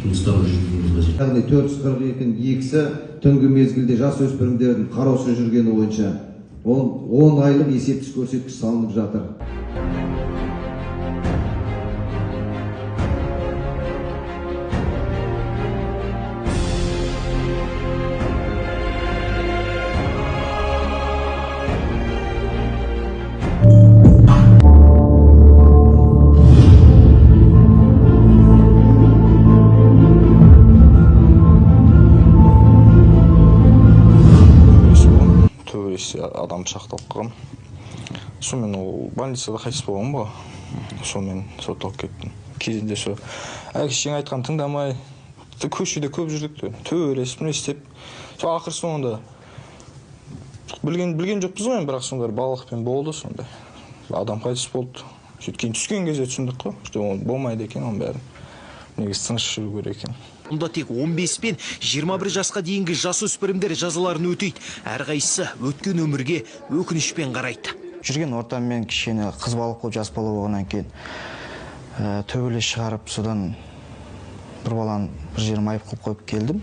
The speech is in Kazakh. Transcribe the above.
жұмыстарды жүргізуіміз қажет. Яғни 442-nin 2-сі түнгі мезгілде жасөспірімдердің қараусыз жүргені бойынша 10 айлық есептік көрсеткіш салынып жатыр. Адам пышақталып қалған. Сонымен ол больницада қайтыс болған ба? Сонымен сотталып кеттім. Кезінде сол әкешең айтқан тыңдамай, көшеде көп жүрдік. Төбелесіп істеп, сол ақыр соңында білген жоқпыз ғой, бірақ сонда балықпен болды сондай. Адам қайтыс болды. Сөйткен түскен кезде түсіндік қой, что болмайды екен оның бәрі. Негізі тыныш жүру керек екен. Мұнда тек 15 пен 21 жасқа дейінгі жасөспірімдер жазаларын өтейді. Әрқайсысы өткен өмірге өкінішпен қарайды. Жүрген ортаммен кішкене қыз балық болып жас бала болғаннан кейін төбелес шығарып, содан бір баланы бір жерім айып қылып қойып келдім.